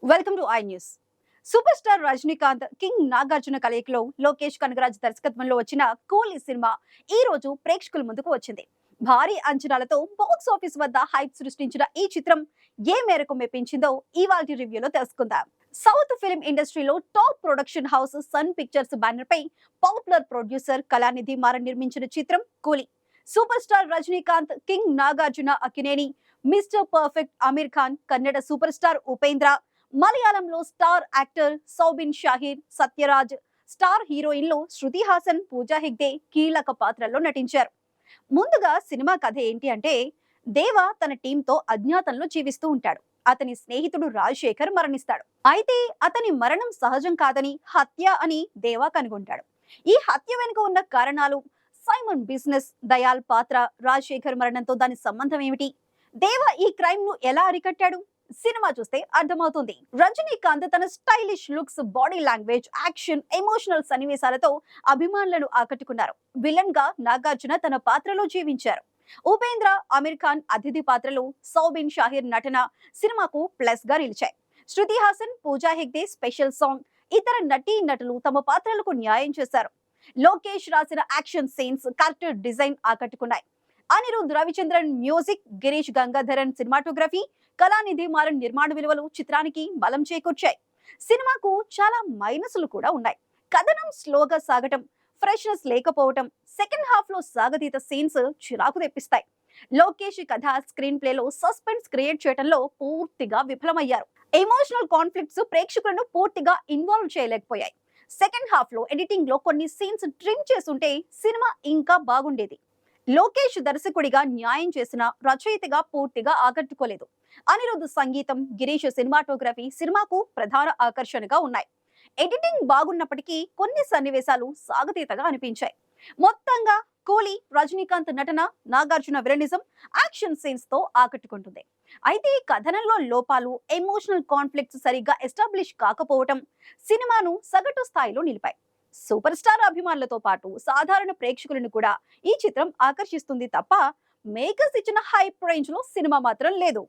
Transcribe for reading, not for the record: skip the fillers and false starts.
Welcome to I news. Super star Rajinikanth, king Nagarjuna కలయికలో లోకేష్ కనగరాజ్ దర్శకత్వంలో వచ్చిన కూలీ సినిమా ఈ రోజు ప్రేక్షకుల ముందుకు వచ్చింది. భారీ అంచనాలతో బాక్స్ ఆఫీస్ వద్ద హైప్ సృష్టించిన ఈ చిత్రం ఏ మేరకు మెప్పించిందో ఇవాల్టి రివ్యూలో తెలుసుకుందాం. సౌత్ ఫిల్మ్ ఇండస్ట్రీలో top production house Sun Pictures banner పై పాపులర్ ప్రొడ్యూసర్ కళానిధి మారన్ నిర్మించిన చిత్రం Coolie. Super star Rajinikanth, king Nagarjuna Akkineni, mister perfect Aamir Khan, Kannada super star Upendra, మలయాళంలో star actor Soubin Shahir, Sathyaraj, star హీరోయిన్లు శృతి హాసన్, పూజా హెగ్డే కీలక పాత్రల్లో నటించారు. ముందుగా సినిమా కథ ఏంటి అంటే, దేవ తన టీంతో అజ్ఞాతంలో జీవిస్తూ ఉంటాడు. అతని స్నేహితుడు రాజశేఖర్ మరణిస్తాడు. అయితే అతని మరణం సహజం కాదని, హత్య అని దేవా కనుగొంటాడు. ఈ హత్య వెనుక ఉన్న కారణాలు, సైమన్ బిజినెస్, దయాల్ పాత్ర, రాజశేఖర్ మరణంతో దాని సంబంధం ఏమిటి, దేవా ఈ క్రైమ్ ను ఎలా అరికట్టాడు, సినిమా చూస్తే అర్థమవుతుంది. రజనీకాంత్ తన stylish looks, body language, action, emotional సన్నివేశాలతో అభిమానులను ఆకట్టుకున్నారు. విలన్ గా నాగార్జున తన పాత్రలో జీవించారు. ఉపేంద్ర, అమీర్ ఖాన్ అతిథి పాత్రలు, సౌబిన్ షాహీర్ నటన సినిమాకు ప్లస్ గా నిలిచాయి. శృతి హాసన్, పూజా హెగ్డే స్పెషల్ సాంగ్, ఇతర నటీ నటులు తమ పాత్రలకు న్యాయం చేశారు. లోకేష్ రాసిన యాక్షన్ సీన్స్, క్యారెక్టర్ డిజైన్ ఆకట్టుకున్నాయి. అనిరుద్ రవిచంద్రన్ మ్యూజిక్, గిరీష్ గంగాధరన్ సినిమాటోగ్రఫీ, కళానిధి మారన్ నిర్మాణ విలువలు చిత్రానికి బలం చేకూర్చాయి. సినిమాకు చాలా మైనస్లు కూడా ఉన్నాయి. కథనం స్లోగా సాగటం, ఫ్రెష్నెస్ లేకపోవటం, సెకండ్ హాఫ్ లో సాగతీత సీన్స్ చిరాకు తెప్పిస్తాయి. లోకేష్ కథ, స్క్రీన్ ప్లేలో సస్పెన్స్ క్రియేట్ చేయడంలో పూర్తిగా విఫలమయ్యారు. ఎమోషనల్ కాన్ఫ్లిక్ట్స్ ప్రేక్షకులను పూర్తిగా ఇన్వాల్వ్ చేయలేకపోయాయి. సెకండ్ హాఫ్ లో ఎడిటింగ్ లో కొన్ని సీన్స్ ట్రిమ్ చేసుంటే సినిమా ఇంకా బాగుండేది. లోకేష్ దర్శకుడిగా న్యాయం చేసిన, రచయితగా పూర్తిగా ఆకట్టుకోలేదు. అనిరుద్ సంగీతం, గిరీష్ సినిమాటోగ్రఫీ సినిమాకు ప్రధాన ఆకర్షణగా ఉన్నాయి. ఎడిటింగ్ బాగున్నప్పటికీ కొన్ని సన్నివేశాలు సాగతీతగా అనిపించాయి. మొత్తంగా కూలీ రజనీకాంత్ నటన, నాగార్జున విలనిజం, యాక్షన్ సీన్స్ తో ఆకట్టుకుంటుంది. అయితే కథనంలో లోపాలు, ఎమోషనల్ కాన్ఫ్లిక్ట్స్ సరిగ్గా ఎస్టాబ్లిష్ కాకపోవటం సినిమాను సగటు స్థాయిలో నిలిపాయి. సూపర్ స్టార్ అభిమానులతో పాటు సాధారణ ప్రేక్షకులను కూడా ఈ చిత్రం ఆకర్షిస్తుంది తప్ప మేకర్స్ ఇచ్చిన హైప్ రేంజ్ లో సినిమా మాత్రం లేదు.